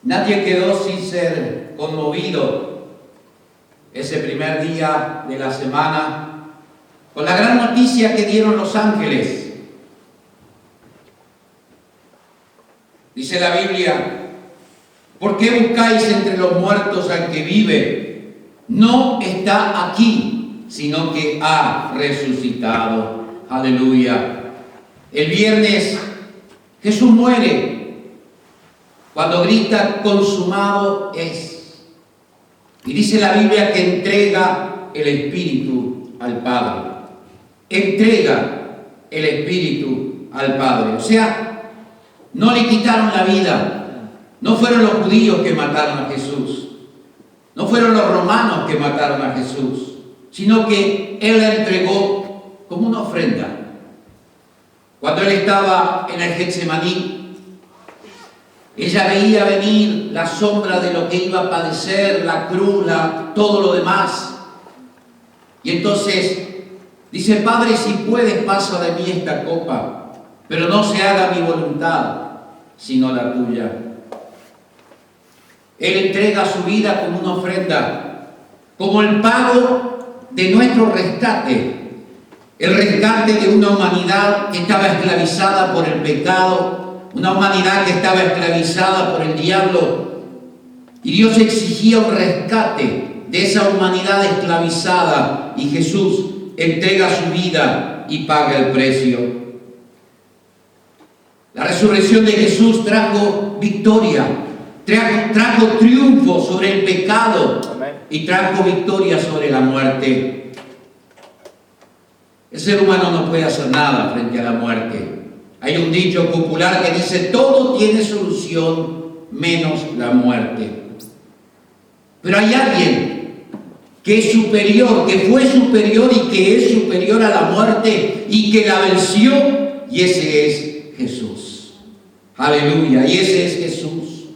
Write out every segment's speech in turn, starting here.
Nadie quedó sin ser conmovido ese primer día de la semana con la gran noticia que dieron los ángeles. Dice la Biblia: ¿por qué buscáis entre los muertos al que vive? No está aquí, sino que ha resucitado. Aleluya. El viernes Jesús muere cuando grita: consumado es. Y dice la Biblia que entrega el Espíritu al Padre. Entrega el Espíritu al Padre. O sea, no le quitaron la vida. No fueron los judíos que mataron a Jesús. No fueron los romanos que mataron a Jesús. Sino que Él la entregó como una ofrenda. Cuando Él estaba en el Getsemaní, ella veía venir la sombra de lo que iba a padecer, la cruz, todo lo demás. Y entonces dice: Padre, si puedes, pasa de mí esta copa, pero no se haga mi voluntad, sino la tuya. Él entrega su vida como una ofrenda, como el pago de nuestro rescate. El rescate de una humanidad que estaba esclavizada por el pecado, una humanidad que estaba esclavizada por el diablo. Y Dios exigía un rescate de esa humanidad esclavizada, y Jesús entrega su vida y paga el precio. La resurrección de Jesús trajo victoria, trajo triunfo sobre el pecado. Amén. Y trajo victoria sobre la muerte. El ser humano no puede hacer nada frente a la muerte. Hay un dicho popular que dice: todo tiene solución menos la muerte. Pero hay alguien que es superior, que fue superior y que es superior a la muerte y que la venció, y ese es Jesús. Aleluya, y ese es Jesús.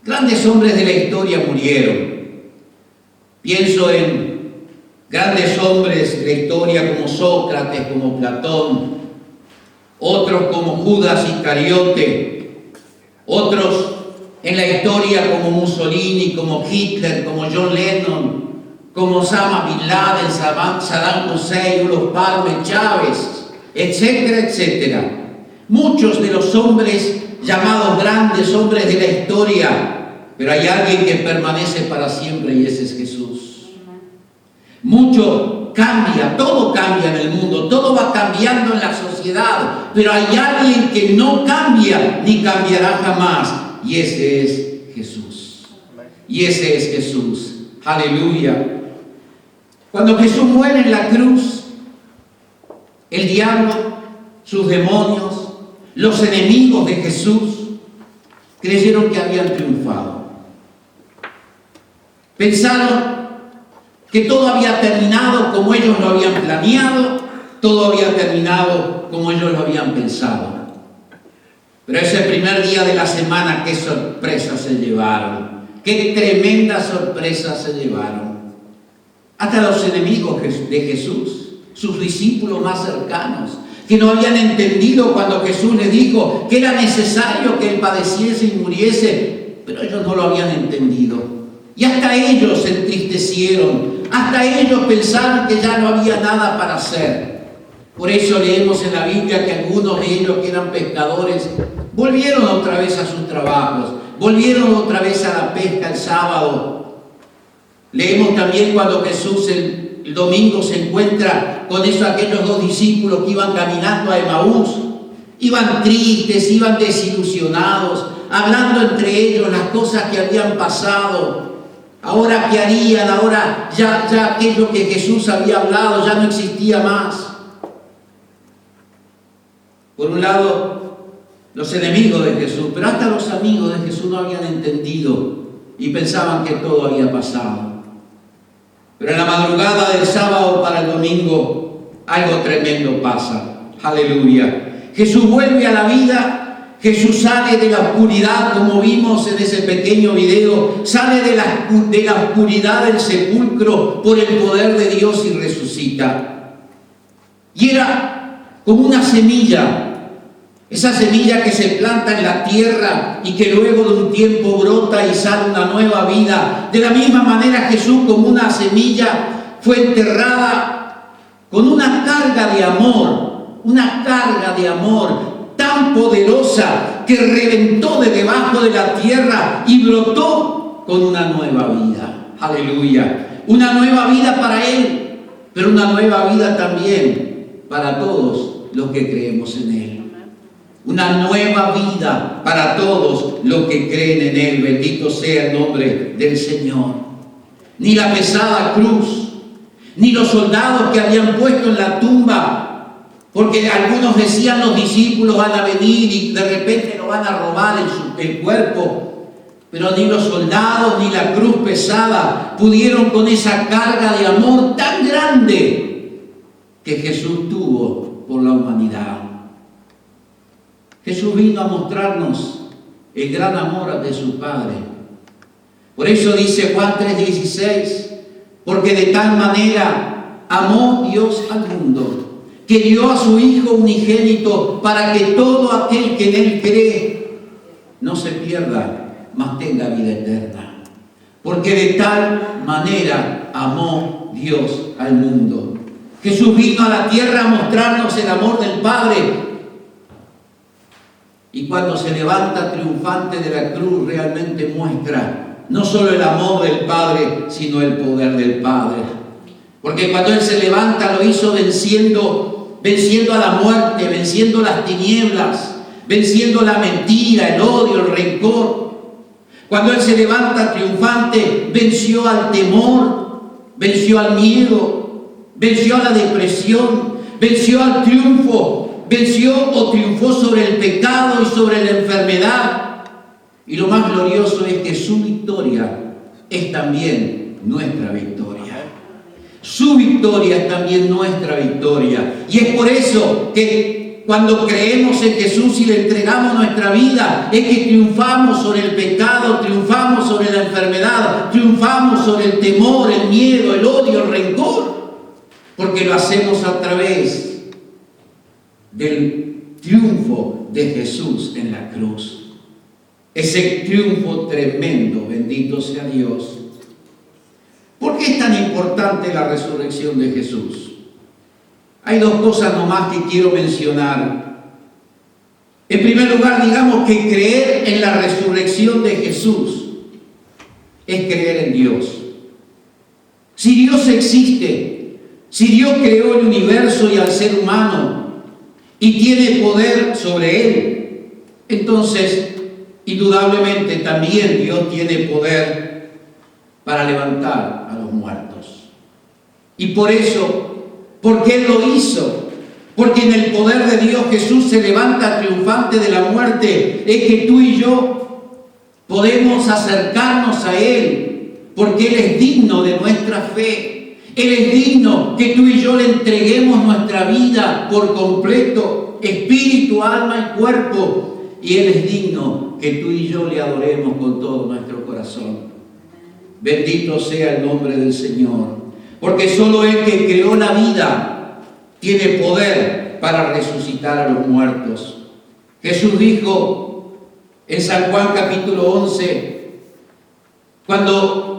Grandes hombres de la historia murieron. Pienso en grandes hombres de la historia como Sócrates, como Platón, otros como Judas Iscariote, otros en la historia como Mussolini, como Hitler, como John Lennon, como Osama Bin Laden, Saddam Hussein, Olof Palme, Chávez, etcétera, etcétera. Muchos de los hombres llamados grandes hombres de la historia, pero hay alguien que permanece para siempre, y ese es Jesús. Mucho cambia, todo cambia en el mundo, todo va cambiando en la sociedad, pero hay alguien que no cambia ni cambiará jamás, y ese es Jesús. Y ese es Jesús. Aleluya. Cuando Jesús muere en la cruz, el diablo, sus demonios, los enemigos de Jesús creyeron que habían triunfado. Pensaron que todo había terminado como ellos lo habían planeado, todo había terminado como ellos lo habían pensado. Pero ese primer día de la semana, qué sorpresa se llevaron, qué tremenda sorpresa se llevaron. Hasta los enemigos de Jesús, sus discípulos más cercanos, que no habían entendido cuando Jesús les dijo que era necesario que Él padeciese y muriese, pero ellos no lo habían entendido. Y hasta ellos se entristecieron, hasta ellos pensaron que ya no había nada para hacer. Por eso leemos en la Biblia que algunos de ellos, que eran pescadores, volvieron otra vez a sus trabajos, volvieron otra vez a la pesca el sábado. Leemos también cuando Jesús el domingo se encuentra con aquellos dos discípulos que iban caminando a Emaús. Iban tristes, iban desilusionados, hablando entre ellos las cosas que habían pasado. Ahora, ¿qué harían? Ahora ya aquello que Jesús había hablado ya no existía más. Por un lado, los enemigos de Jesús, pero hasta los amigos de Jesús no habían entendido y pensaban que todo había pasado. Pero en la madrugada del sábado para el domingo, algo tremendo pasa. Aleluya. Jesús vuelve a la vida. Jesús sale de la oscuridad, como vimos en ese pequeño video, sale de la oscuridad del sepulcro por el poder de Dios y resucita. Y era como una semilla Esa semilla que se planta en la tierra y que luego de un tiempo brota y sale una nueva vida. De la misma manera Jesús, como una semilla, fue enterrada con una carga de amor tan poderosa que reventó de debajo de la tierra y brotó con una nueva vida. Aleluya. Una nueva vida para Él, pero una nueva vida también para todos los que creemos en Él. Una nueva vida para todos los que creen en Él. Bendito sea el nombre del Señor. Ni la pesada cruz, ni los soldados que habían puesto en la tumba, porque algunos decían los discípulos van a venir y de repente nos van a robar el cuerpo, pero ni los soldados ni la cruz pesada pudieron con esa carga de amor tan grande que Jesús tuvo por la humanidad. Jesús vino a mostrarnos el gran amor de su Padre. Por eso dice Juan 3:16, porque de tal manera amó Dios al mundo, que dio a su Hijo unigénito para que todo aquel que en Él cree no se pierda, mas tenga vida eterna. Porque de tal manera amó Dios al mundo. Jesús vino a la tierra a mostrarnos el amor del Padre. Y cuando se levanta triunfante de la cruz, realmente muestra no solo el amor del Padre, sino el poder del Padre. Porque cuando Él se levanta, lo hizo venciendo a la muerte, venciendo las tinieblas, venciendo la mentira, el odio, el rencor. Cuando Él se levanta triunfante, venció al temor, venció al miedo, venció a la depresión, venció al triunfo. Venció o triunfó sobre el pecado y sobre la enfermedad. Y lo más glorioso es que su victoria es también nuestra victoria. Su victoria es también nuestra victoria. Y es por eso que cuando creemos en Jesús y le entregamos nuestra vida, es que triunfamos sobre el pecado, triunfamos sobre la enfermedad, triunfamos sobre el temor, el miedo, el odio, el rencor. Porque lo hacemos a través del triunfo de Jesús en la cruz. Ese triunfo tremendo, bendito sea Dios. ¿Por qué es tan importante la resurrección de Jesús? Hay dos cosas nomás que quiero mencionar. En primer lugar, digamos que creer en la resurrección de Jesús es creer en Dios. Si Dios existe, si Dios creó el universo y al ser humano, y tiene poder sobre él, entonces indudablemente también Dios tiene poder para levantar a los muertos. Y por eso, porque Él lo hizo, porque en el poder de Dios Jesús se levanta triunfante de la muerte, es que tú y yo podemos acercarnos a Él, porque Él es digno de nuestra fe. Él es digno que tú y yo le entreguemos nuestra vida por completo, espíritu, alma y cuerpo. Y Él es digno que tú y yo le adoremos con todo nuestro corazón. Bendito sea el nombre del Señor. Porque solo Él que creó la vida tiene poder para resucitar a los muertos. Jesús dijo en San Juan capítulo 11, cuando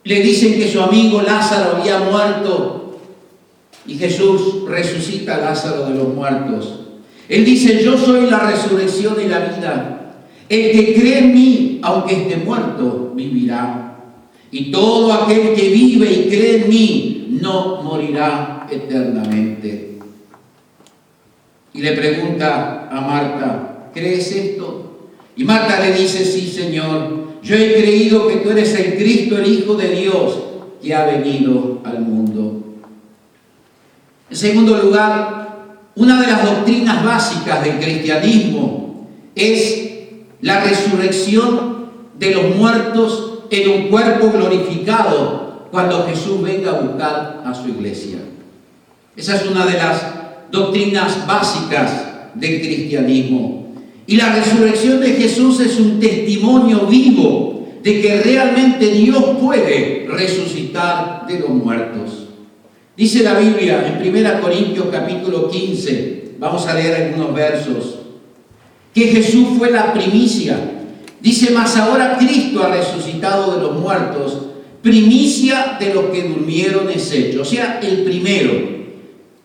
le dicen que su amigo Lázaro había muerto y Jesús resucita a Lázaro de los muertos. Él dice, yo soy la resurrección y la vida. El que cree en mí, aunque esté muerto, vivirá. Y todo aquel que vive y cree en mí, no morirá eternamente. Y le pregunta a Marta, ¿crees esto? Y Marta le dice, sí, Señor. Yo he creído que tú eres el Cristo, el Hijo de Dios, que ha venido al mundo. En segundo lugar, una de las doctrinas básicas del cristianismo es la resurrección de los muertos en un cuerpo glorificado cuando Jesús venga a buscar a su iglesia. Esa es una de las doctrinas básicas del cristianismo. Y la resurrección de Jesús es un testimonio vivo de que realmente Dios puede resucitar de los muertos. Dice la Biblia en 1 Corintios capítulo 15, vamos a leer algunos versos, que Jesús fue la primicia. Dice, mas ahora Cristo ha resucitado de los muertos, primicia de los que durmieron es hecho. O sea, el primero.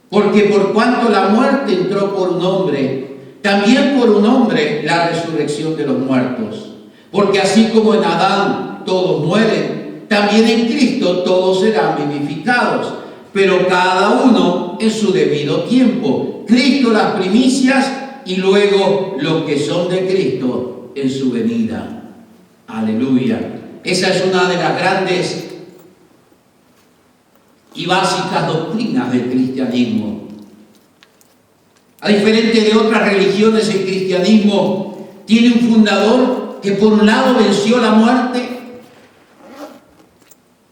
Porque por cuanto la muerte entró por un hombre, también por un hombre la resurrección de los muertos. Porque así como en Adán todos mueren, también en Cristo todos serán vivificados, pero cada uno en su debido tiempo. Cristo las primicias y luego los que son de Cristo en su venida. Aleluya. Esa es una de las grandes y básicas doctrinas del cristianismo. A diferencia de otras religiones, el cristianismo tiene un fundador que por un lado venció la muerte,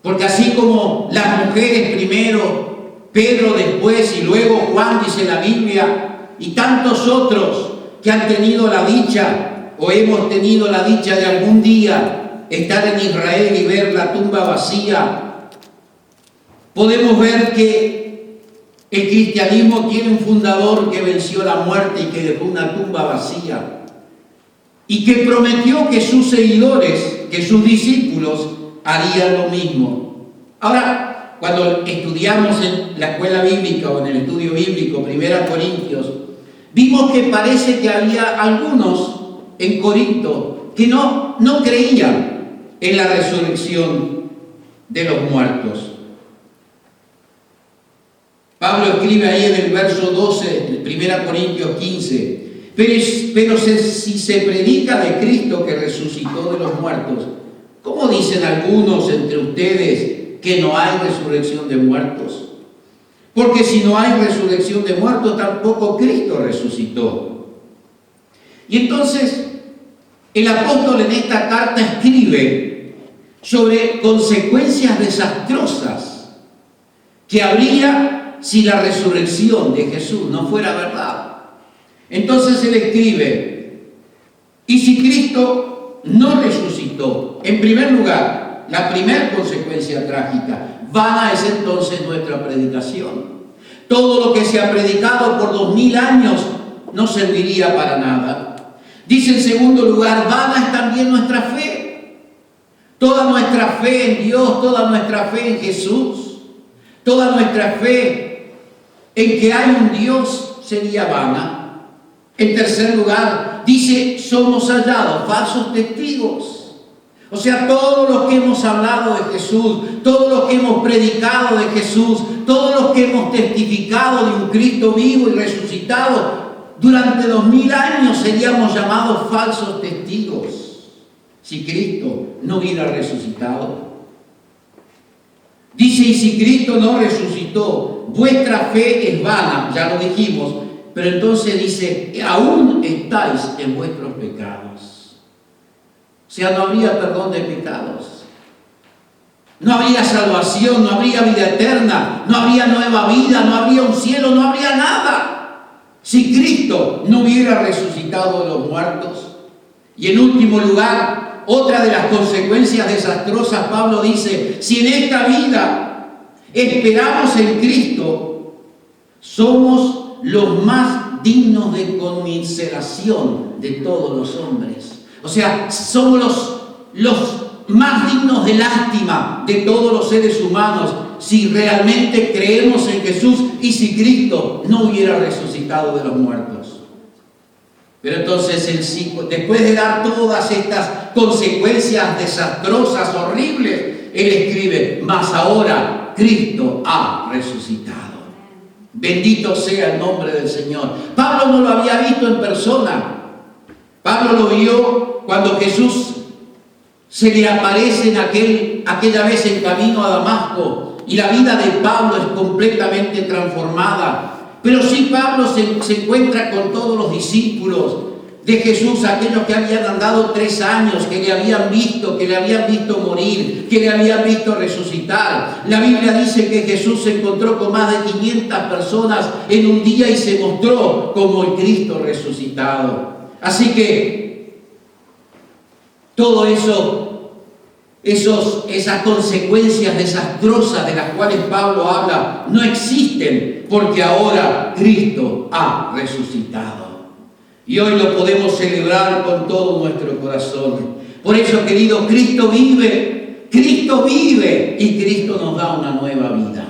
porque así como las mujeres primero, Pedro después y luego Juan, dice la Biblia, y tantos otros que han tenido la dicha o hemos tenido la dicha de algún día estar en Israel y ver la tumba vacía, podemos ver que el cristianismo tiene un fundador que venció la muerte y que dejó una tumba vacía y que prometió que sus seguidores, que sus discípulos harían lo mismo. Ahora, cuando estudiamos en la escuela bíblica o en el estudio bíblico, 1 Corintios, vimos que parece que había algunos en Corinto que no creían en la resurrección de los muertos. Pablo escribe ahí en el verso 12, 1 Corintios 15, pero si se predica de Cristo que resucitó de los muertos, ¿cómo dicen algunos entre ustedes que no hay resurrección de muertos? Porque si no hay resurrección de muertos, tampoco Cristo resucitó. Y entonces, el apóstol en esta carta escribe sobre consecuencias desastrosas que habría si la resurrección de Jesús no fuera verdad. Entonces él escribe, y si Cristo no resucitó, en primer lugar, la primera consecuencia trágica, vana es entonces nuestra predicación. Todo lo que se ha predicado por 2000 años no serviría para nada. Dice en segundo lugar, vana es también nuestra fe. Toda nuestra fe en Dios, toda nuestra fe en Jesús, toda nuestra fe en que hay un Dios sería vana. En tercer lugar, dice, somos hallados falsos testigos. O sea, todos los que hemos hablado de Jesús, todos los que hemos predicado de Jesús, todos los que hemos testificado de un Cristo vivo y resucitado, durante 2000 años seríamos llamados falsos testigos si Cristo no hubiera resucitado. Dice, y si Cristo no resucitó, vuestra fe es vana, ya lo dijimos, pero entonces dice, aún estáis en vuestros pecados. O sea, no habría perdón de pecados, no habría salvación, no habría vida eterna, no habría nueva vida, no habría un cielo, no habría nada si Cristo no hubiera resucitado de los muertos. Y en último lugar, otra de las consecuencias desastrosas, Pablo dice, si en esta vida esperamos en Cristo, somos los más dignos de conmiseración de todos los hombres. O sea, somos los más dignos de lástima de todos los seres humanos si realmente creemos en Jesús y si Cristo no hubiera resucitado de los muertos. Pero entonces, después de dar todas estas consecuencias desastrosas, horribles, él escribe, mas ahora Cristo ha resucitado. Bendito sea el nombre del Señor. Pablo no lo había visto en persona. Pablo lo vio cuando Jesús se le aparece en aquella vez en camino a Damasco, y la vida de Pablo es completamente transformada. Pero sí, Pablo se encuentra con todos los discípulos de Jesús, aquellos que habían andado 3 años, que le habían visto morir, que le habían visto resucitar. La Biblia dice que Jesús se encontró con más de 500 personas en un día y se mostró como el Cristo resucitado. Así que todo eso esas consecuencias desastrosas de las cuales Pablo habla no existen, porque ahora Cristo ha resucitado. Y hoy lo podemos celebrar con todo nuestro corazón. Por eso, querido, Cristo vive y Cristo nos da una nueva vida.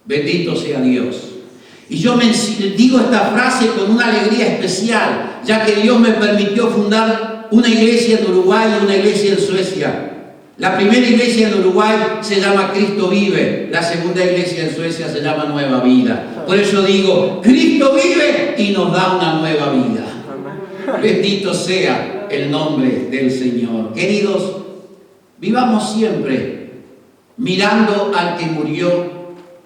Bendito sea Dios. Y yo digo esta frase con una alegría especial, ya que Dios me permitió fundar una iglesia en Uruguay y una iglesia en Suecia. La primera iglesia en Uruguay se llama Cristo Vive, la segunda iglesia en Suecia se llama Nueva Vida. Por eso digo, Cristo vive y nos da una nueva vida. Bendito sea el nombre del Señor. Queridos, vivamos siempre mirando al que murió,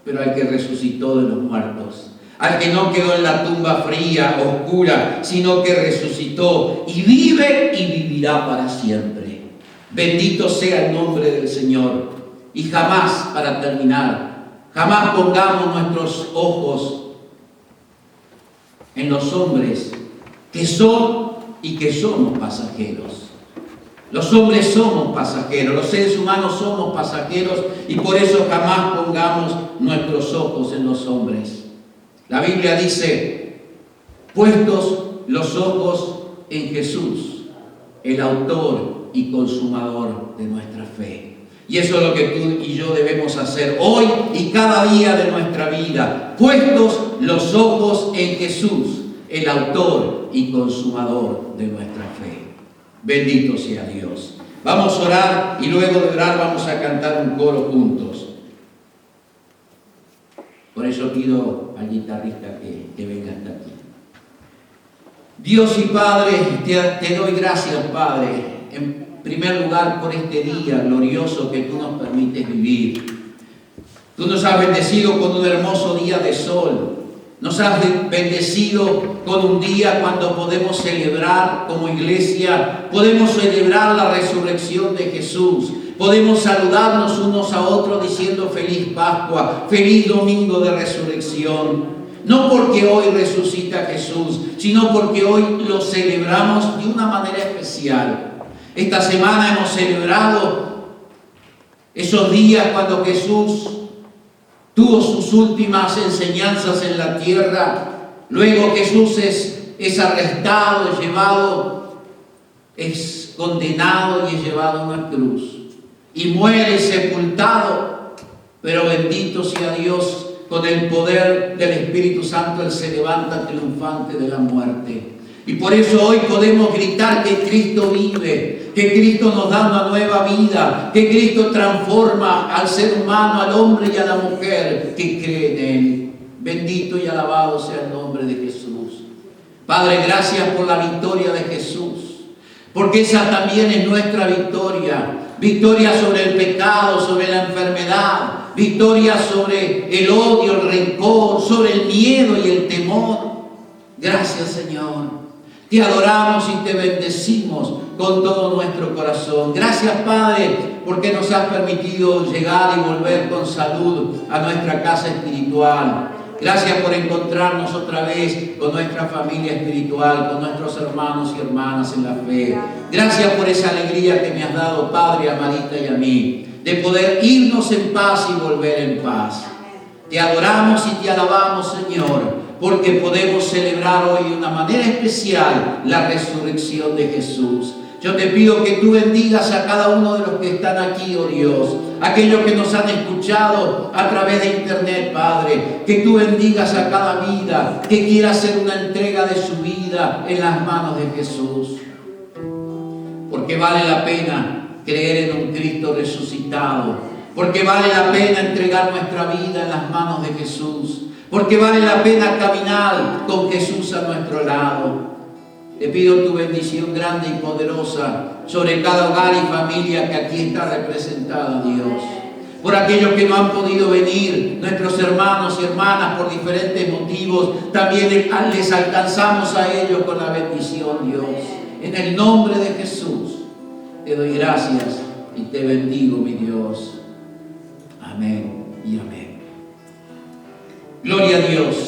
pero al que resucitó de los muertos. Al que no quedó en la tumba fría, oscura, sino que resucitó y vive y vivirá para siempre. Bendito sea el nombre del Señor. Y jamás, para terminar, jamás pongamos nuestros ojos en los hombres que son y que somos pasajeros. Los hombres somos pasajeros, los seres humanos somos pasajeros y por eso jamás pongamos nuestros ojos en los hombres. La Biblia dice, puestos los ojos en Jesús, el autor y consumador de nuestra fe. Y eso es lo que tú y yo debemos hacer hoy y cada día de nuestra vida, puestos los ojos en Jesús, el autor y consumador de nuestra fe. Bendito sea Dios. Vamos a orar y luego de orar vamos a cantar un coro juntos. Por eso pido al guitarrista que venga hasta aquí. Dios y Padre, te doy gracias, Padre, en primer lugar por este día glorioso que tú nos permites vivir. Tú nos has bendecido con un hermoso día de sol. Nos has bendecido con un día cuando podemos celebrar como iglesia, podemos celebrar la resurrección de Jesús, podemos saludarnos unos a otros diciendo feliz Pascua, feliz domingo de resurrección. No porque hoy resucita Jesús, sino porque hoy lo celebramos de una manera especial. Esta semana hemos celebrado esos días cuando Jesús tuvo sus últimas enseñanzas en la tierra. Luego Jesús es arrestado, es llevado, es condenado y es llevado a una cruz. Y muere sepultado. Pero bendito sea Dios, con el poder del Espíritu Santo Él se levanta triunfante de la muerte. Y por eso hoy podemos gritar que Cristo vive, que Cristo nos da una nueva vida, que Cristo transforma al ser humano, al hombre y a la mujer que cree en Él. Bendito y alabado sea el nombre de Jesús. Padre, gracias por la victoria de Jesús, porque esa también es nuestra victoria. Victoria sobre el pecado, sobre la enfermedad, victoria sobre el odio, el rencor, sobre el miedo y el temor. Gracias, Señor. Te adoramos y te bendecimos con todo nuestro corazón. Gracias, Padre, porque nos has permitido llegar y volver con salud a nuestra casa espiritual. Gracias por encontrarnos otra vez con nuestra familia espiritual, con nuestros hermanos y hermanas en la fe. Gracias por esa alegría que me has dado, Padre, a Marita y a mí, de poder irnos en paz y volver en paz. Te adoramos y te alabamos, Señor, porque podemos celebrar hoy de una manera especial la resurrección de Jesús. Yo te pido que tú bendigas a cada uno de los que están aquí, oh Dios, aquellos que nos han escuchado a través de internet, Padre, que tú bendigas a cada vida que quiera hacer una entrega de su vida en las manos de Jesús. Porque vale la pena creer en un Cristo resucitado, porque vale la pena entregar nuestra vida en las manos de Jesús, porque vale la pena caminar con Jesús a nuestro lado. Te pido tu bendición grande y poderosa sobre cada hogar y familia que aquí está representada, Dios. Por aquellos que no han podido venir, nuestros hermanos y hermanas, por diferentes motivos, también les alcanzamos a ellos con la bendición, Dios. En el nombre de Jesús, te doy gracias y te bendigo, mi Dios. Amén y amén. Gloria a Dios.